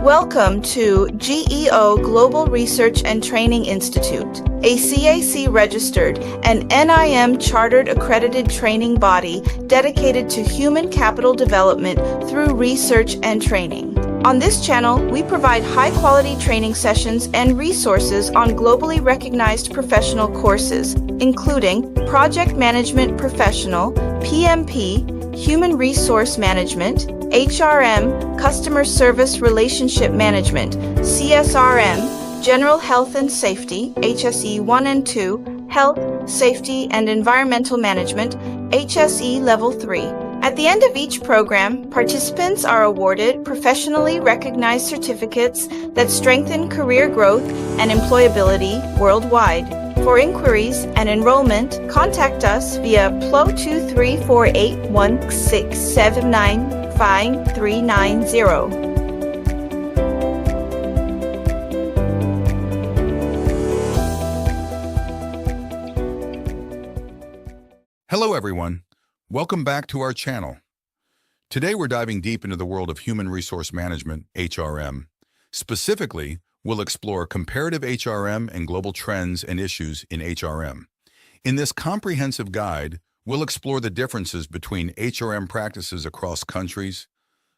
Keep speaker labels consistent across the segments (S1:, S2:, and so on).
S1: Welcome to G.E.O. Global Research and Training Institute, a CAC-registered and NIM chartered accredited training body dedicated to human capital development through research and training. On this channel, we provide high-quality training sessions and resources on globally recognized professional courses, including Project Management Professional, PMP, Human Resource Management, HRM, Customer Service Relationship Management, CSRM, General Health and Safety, HSE 1 and 2, Health, Safety, and Environmental Management, HSE Level 3. At the end of each program, participants are awarded professionally recognized certificates that strengthen career growth and employability worldwide. For inquiries and enrollment, contact us via +23481679539.
S2: Hello everyone, welcome back to our channel. Today we're diving deep into the world of human resource management, HRM. Specifically, we'll explore comparative HRM and global trends and issues in HRM. In this comprehensive guide, we'll explore the differences between HRM practices across countries,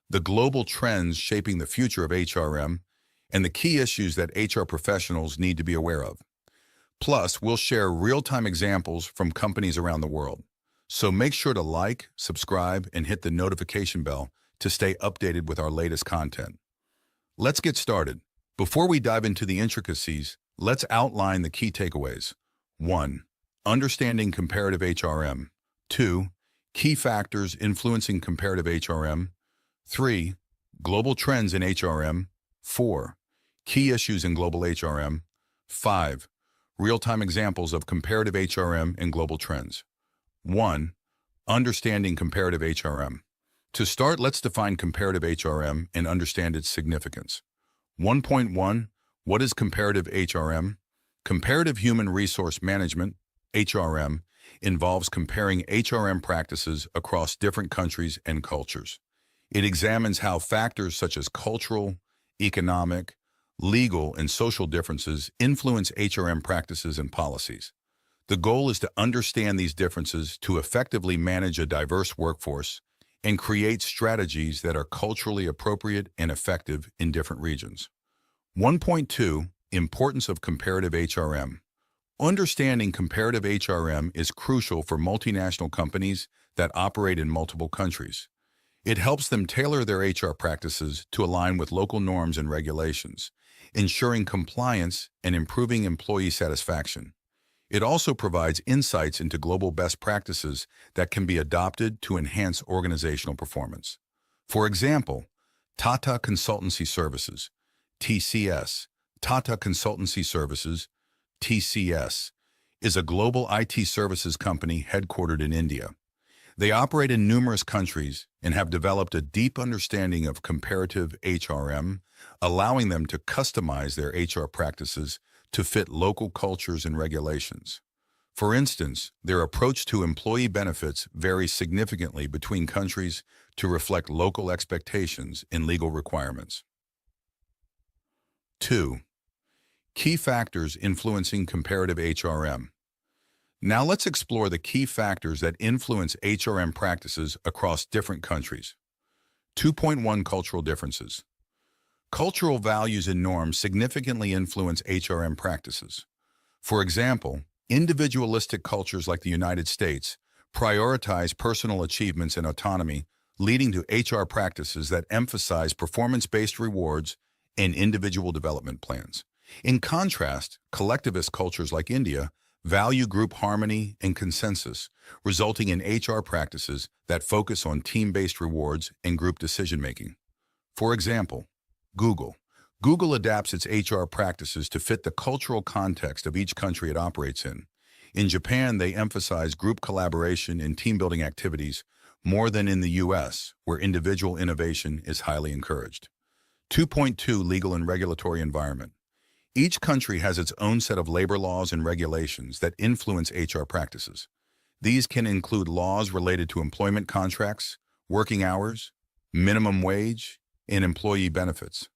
S2: the global trends shaping the future of HRM, and the key issues that HR professionals need to be aware of. Plus, we'll share real-time examples from companies around the world. So make sure to like, subscribe, and hit the notification bell to stay updated with our latest content. Let's get started. Before we dive into the intricacies, let's outline the key takeaways. 1. Understanding comparative HRM. 2. Key factors influencing comparative HRM. 3. Global trends in HRM. 4. Key issues in global HRM. 5. Real-time examples of comparative HRM and global trends. 1. Understanding comparative HRM. To start, let's define comparative HRM and understand its significance. 1.1. What is comparative HRM? Comparative Human Resource Management, HRM, involves comparing HRM practices across different countries and cultures. It examines how factors such as cultural, economic, legal, and social differences influence HRM practices and policies. The goal is to understand these differences to effectively manage a diverse workforce and create strategies that are culturally appropriate and effective in different regions. 1.2. Importance of comparative HRM. Understanding comparative HRM is crucial for multinational companies that operate in multiple countries. It helps them tailor their HR practices to align with local norms and regulations, ensuring compliance and improving employee satisfaction. It also provides insights into global best practices that can be adopted to enhance organizational performance. For example, Tata Consultancy Services, TCS, Tata Consultancy Services, TCS, is a global IT services company headquartered in India. They operate in numerous countries and have developed a deep understanding of comparative HRM, allowing them to customize their HR practices to fit local cultures and regulations. For instance, their approach to employee benefits varies significantly between countries to reflect local expectations and legal requirements. 2. Key factors influencing comparative HRM. Now let's explore the key factors that influence HRM practices across different countries. 2.1. Cultural differences. Cultural values and norms significantly influence HRM practices. For example, individualistic cultures like the United States prioritize personal achievements and autonomy, leading to HR practices that emphasize performance-based rewards and individual development plans. In contrast, collectivist cultures like India value group harmony and consensus, resulting in HR practices that focus on team-based rewards and group decision-making. For example, Google adapts its HR practices to fit the cultural context of each country it operates in. In Japan, they emphasize group collaboration and team-building activities more than in the US, where individual innovation is highly encouraged. 2.2. Legal and regulatory environment. Each country has its own set of labor laws and regulations that influence HR practices. These can include laws related to employment contracts, working hours, minimum wage, and employee benefits.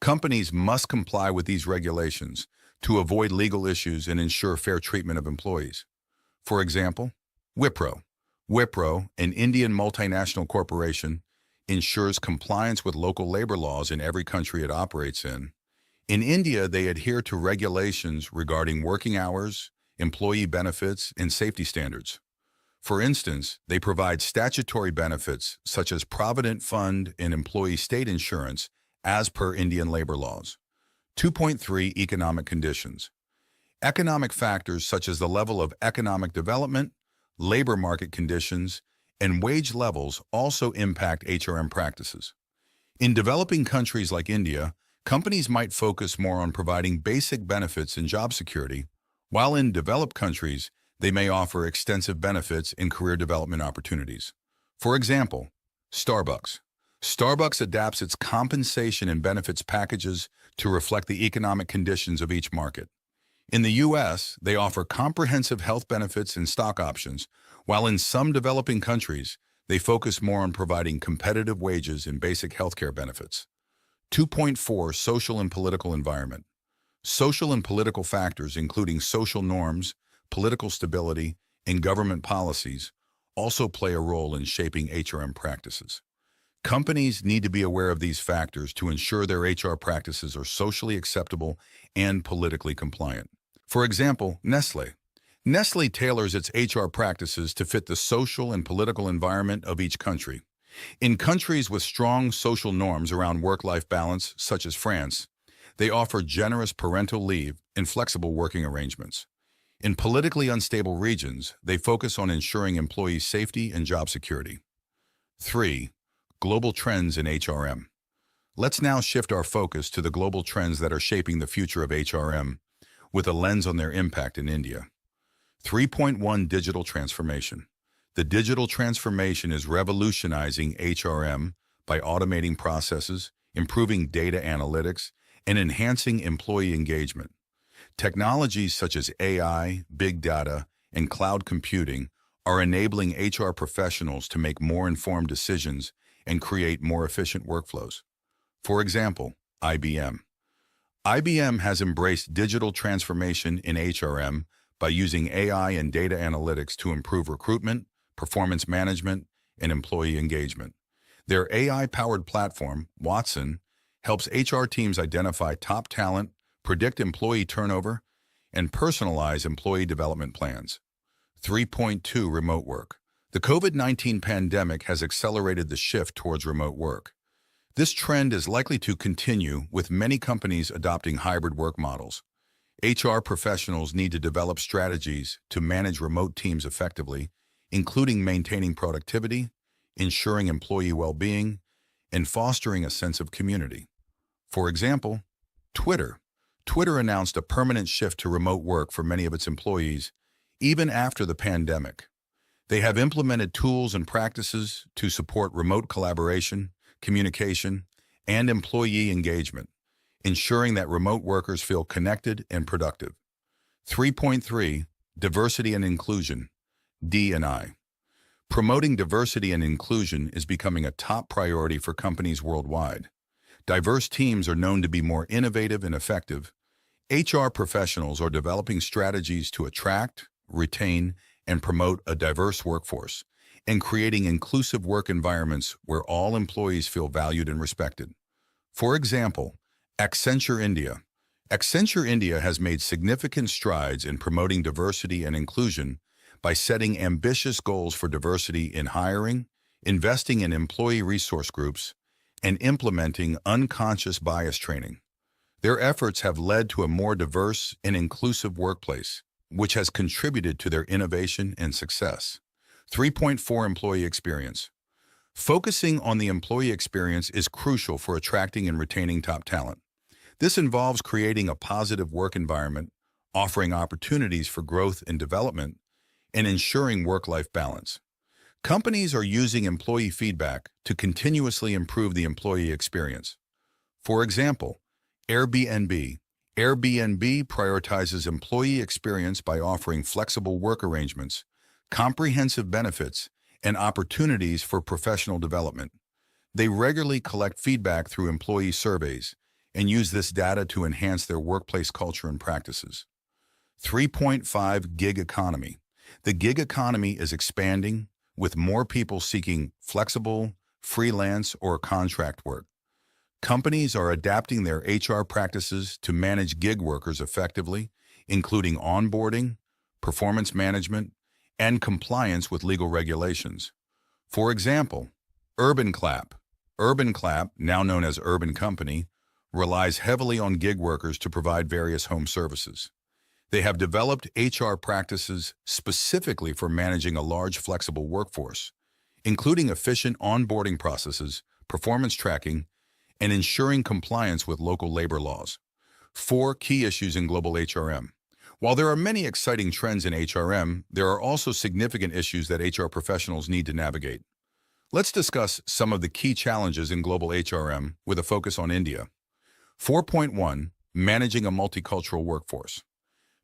S2: Companies must comply with these regulations to avoid legal issues and ensure fair treatment of employees. For example, Wipro. Wipro, an Indian multinational corporation, ensures compliance with local labor laws in every country it operates in. In India, they adhere to regulations regarding working hours, employee benefits, and safety standards. For instance, they provide statutory benefits such as Provident Fund and employee state insurance as per Indian labor laws. 2.3 Economic conditions. Economic factors such as the level of economic development, labor market conditions, and wage levels also impact HRM practices. In developing countries like India, companies might focus more on providing basic benefits and job security, while in developed countries, they may offer extensive benefits and career development opportunities. For example, Starbucks. Starbucks adapts its compensation and benefits packages to reflect the economic conditions of each market. In the U.S., they offer comprehensive health benefits and stock options, while in some developing countries, they focus more on providing competitive wages and basic healthcare benefits. 2.4 Social and political environment. Social and political factors, including social norms, political stability, and government policies, also play a role in shaping HRM practices. Companies need to be aware of these factors to ensure their HR practices are socially acceptable and politically compliant. For example, Nestlé. Nestlé tailors its HR practices to fit the social and political environment of each country. In countries with strong social norms around work-life balance, such as France, they offer generous parental leave and flexible working arrangements. In politically unstable regions, they focus on ensuring employee safety and job security. 3. Global trends in HRM. Let's now shift our focus to the global trends that are shaping the future of HRM, with a lens on their impact in India. 3.1 Digital transformation. The digital transformation is revolutionizing HRM by automating processes, improving data analytics, and enhancing employee engagement. Technologies such as AI, big data, and cloud computing are enabling HR professionals to make more informed decisions and create more efficient workflows. For example, IBM. IBM has embraced digital transformation in HRM by using AI and data analytics to improve recruitment, performance management, and employee engagement. Their AI-powered platform, Watson, helps HR teams identify top talent, predict employee turnover, and personalize employee development plans. 3.2 Remote work. The COVID-19 pandemic has accelerated the shift towards remote work. This trend is likely to continue, with many companies adopting hybrid work models. HR professionals need to develop strategies to manage remote teams effectively, including maintaining productivity, ensuring employee well-being, and fostering a sense of community. For example, Twitter. Twitter announced a permanent shift to remote work for many of its employees, even after the pandemic. They have implemented tools and practices to support remote collaboration, communication, and employee engagement, ensuring that remote workers feel connected and productive. 3.3 Diversity and inclusion, D&I. Promoting diversity and inclusion is becoming a top priority for companies worldwide. Diverse teams are known to be more innovative and effective. HR professionals are developing strategies to attract, retain, and promote a diverse workforce, and creating inclusive work environments where all employees feel valued and respected. For example, Accenture India. Accenture India has made significant strides in promoting diversity and inclusion by setting ambitious goals for diversity in hiring, investing in employee resource groups, and implementing unconscious bias training. Their efforts have led to a more diverse and inclusive workplace, which has contributed to their innovation and success. 3.4 Employee experience. Focusing on the employee experience is crucial for attracting and retaining top talent. This involves creating a positive work environment, offering opportunities for growth and development, and ensuring work-life balance. Companies are using employee feedback to continuously improve the employee experience. For example, Airbnb. Airbnb prioritizes employee experience by offering flexible work arrangements, comprehensive benefits, and opportunities for professional development. They regularly collect feedback through employee surveys, and use this data to enhance their workplace culture and practices. 3.5 Gig economy. The gig economy is expanding, with more people seeking flexible, freelance, or contract work. Companies are adapting their HR practices to manage gig workers effectively, including onboarding, performance management, and compliance with legal regulations. For example, Urban Clap, now known as Urban Company, relies heavily on gig workers to provide various home services. They have developed HR practices specifically for managing a large flexible workforce, including efficient onboarding processes, performance tracking, and ensuring compliance with local labor laws. 4 key issues in global HRM. While there are many exciting trends in HRM, there are also significant issues that HR professionals need to navigate. Let's discuss some of the key challenges in global HRM with a focus on India. 4.1. Managing a multicultural workforce.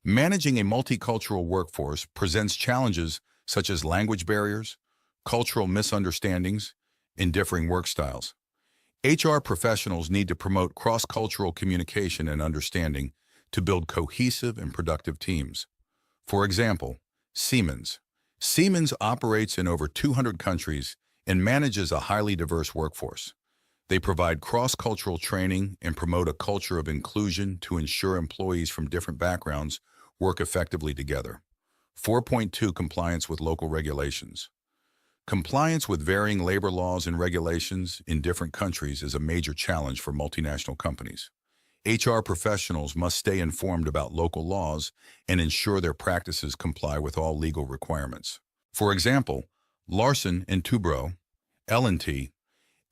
S2: Managing a multicultural workforce presents challenges such as language barriers, cultural misunderstandings, and differing work styles. HR professionals need to promote cross-cultural communication and understanding to build cohesive and productive teams. For example, Siemens. Siemens operates in over 200 countries and manages a highly diverse workforce. They provide cross-cultural training and promote a culture of inclusion to ensure employees from different backgrounds work effectively together. 4.2 Compliance with local regulations. Compliance with varying labor laws and regulations in different countries is a major challenge for multinational companies. HR professionals must stay informed about local laws and ensure their practices comply with all legal requirements. For example, Larsen & Toubro, L&T.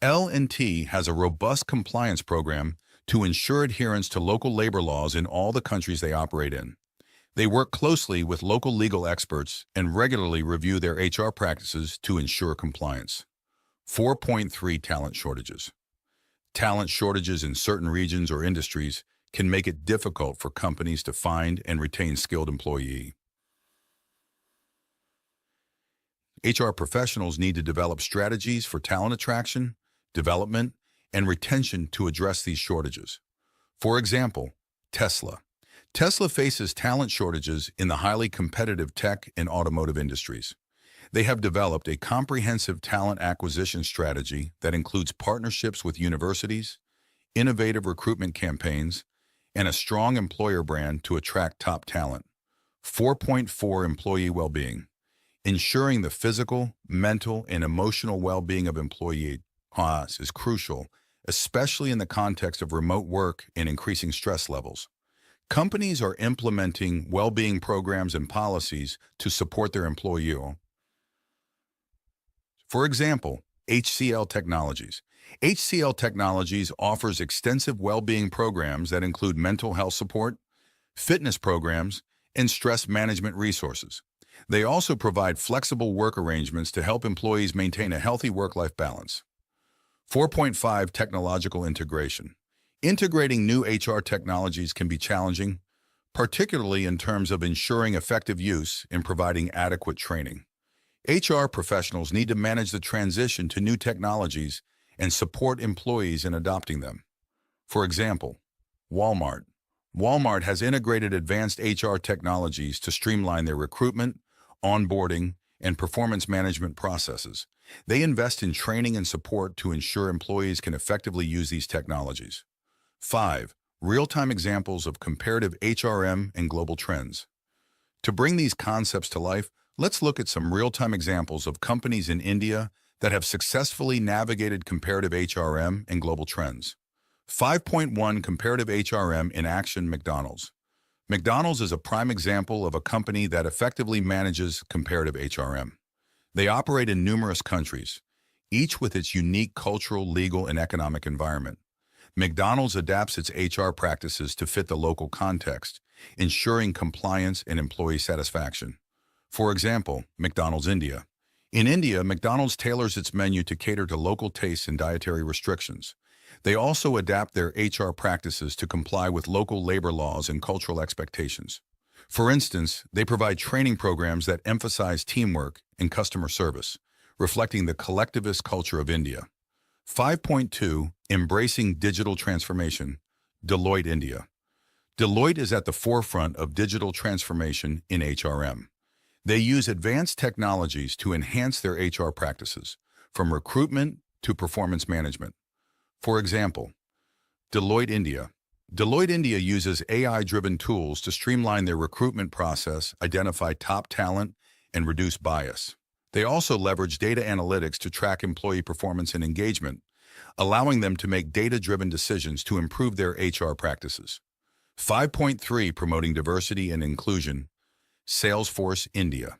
S2: L&T has a robust compliance program to ensure adherence to local labor laws in all the countries they operate in. They work closely with local legal experts and regularly review their HR practices to ensure compliance. 4.3 Talent shortages. Talent shortages in certain regions or industries can make it difficult for companies to find and retain skilled employees. HR professionals need to develop strategies for talent attraction, development, and retention to address these shortages. For example, Tesla. Tesla faces talent shortages in the highly competitive tech and automotive industries. They have developed a comprehensive talent acquisition strategy that includes partnerships with universities, innovative recruitment campaigns, and a strong employer brand to attract top talent. 4.4 Employee well-being. Ensuring the physical, mental, and emotional well-being of employees is crucial, especially in the context of remote work and increasing stress levels. Companies are implementing well-being programs and policies to support their employees. For example, HCL Technologies. HCL Technologies offers extensive well-being programs that include mental health support, fitness programs, and stress management resources. They also provide flexible work arrangements to help employees maintain a healthy work-life balance. 4.5 Technological integration. Integrating new HR technologies can be challenging, particularly in terms of ensuring effective use and providing adequate training. HR professionals need to manage the transition to new technologies and support employees in adopting them. For example, Walmart. Walmart has integrated advanced HR technologies to streamline their recruitment, onboarding, and performance management processes. They invest in training and support to ensure employees can effectively use these technologies. 5. Real-time examples of comparative HRM and global trends. To bring these concepts to life, let's look at some real-time examples of companies in India that have successfully navigated comparative HRM and global trends. 5.1 Comparative HRM in action. McDonald's. McDonald's is a prime example of a company that effectively manages comparative HRM. They operate in numerous countries, each with its unique cultural, legal, and economic environment. McDonald's adapts its HR practices to fit the local context, ensuring compliance and employee satisfaction. For example, McDonald's India. In India, McDonald's tailors its menu to cater to local tastes and dietary restrictions. They also adapt their HR practices to comply with local labor laws and cultural expectations. For instance, they provide training programs that emphasize teamwork and customer service, reflecting the collectivist culture of India. 5.2 Embracing digital transformation. Deloitte India. Deloitte is at the forefront of digital transformation in HRM. They use advanced technologies to enhance their HR practices, from recruitment to performance management. For example, Deloitte India. Deloitte India uses AI-driven tools to streamline their recruitment process, identify top talent, and reduce bias. They also leverage data analytics to track employee performance and engagement, allowing them to make data-driven decisions to improve their HR practices. 5.3 Promoting Diversity and Inclusion. Salesforce India.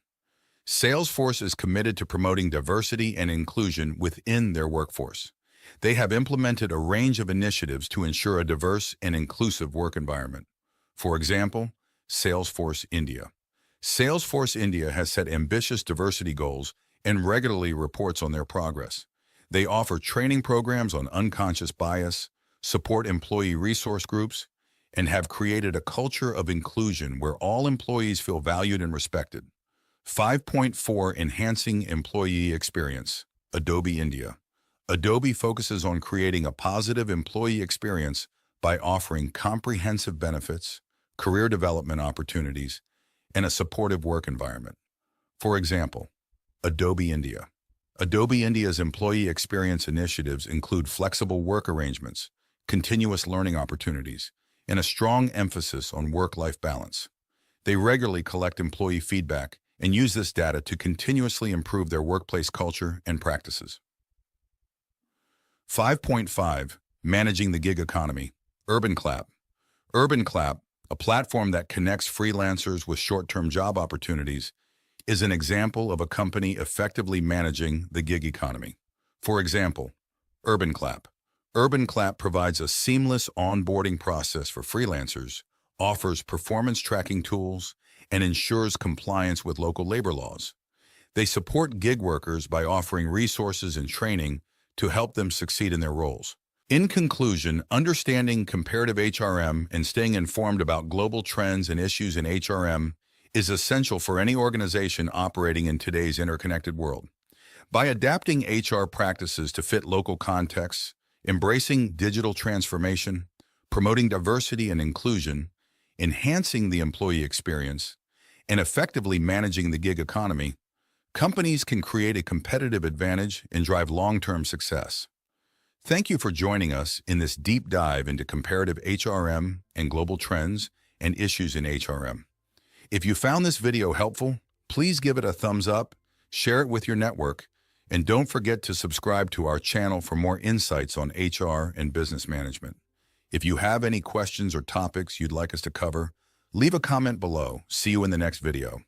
S2: Salesforce is committed to promoting diversity and inclusion within their workforce. They have implemented a range of initiatives to ensure a diverse and inclusive work environment. For example, Salesforce India. Salesforce India has set ambitious diversity goals and regularly reports on their progress. They offer training programs on unconscious bias, support employee resource groups, and have created a culture of inclusion where all employees feel valued and respected. 5.4 Enhancing Employee Experience. Adobe India. Adobe focuses on creating a positive employee experience by offering comprehensive benefits, career development opportunities, and a supportive work environment. For example, Adobe India. Adobe India's employee experience initiatives include flexible work arrangements, continuous learning opportunities, and a strong emphasis on work-life balance. They regularly collect employee feedback and use this data to continuously improve their workplace culture and practices. 5.5 Managing the Gig Economy. UrbanClap. UrbanClap, a platform that connects freelancers with short-term job opportunities, is an example of a company effectively managing the gig economy. For example, UrbanClap. UrbanClap provides a seamless onboarding process for freelancers, offers performance tracking tools, and ensures compliance with local labor laws. They support gig workers by offering resources and training to help them succeed in their roles. In conclusion, understanding comparative HRM and staying informed about global trends and issues in HRM is essential for any organization operating in today's interconnected world. By adapting HR practices to fit local contexts, embracing digital transformation, promoting diversity and inclusion, enhancing the employee experience, and effectively managing the gig economy, companies can create a competitive advantage and drive long-term success. Thank you for joining us in this deep dive into comparative HRM and global trends and issues in HRM. If you found this video helpful, please give it a thumbs up, share it with your network, and don't forget to subscribe to our channel for more insights on HR and business management. If you have any questions or topics you'd like us to cover, leave a comment below. See you in the next video.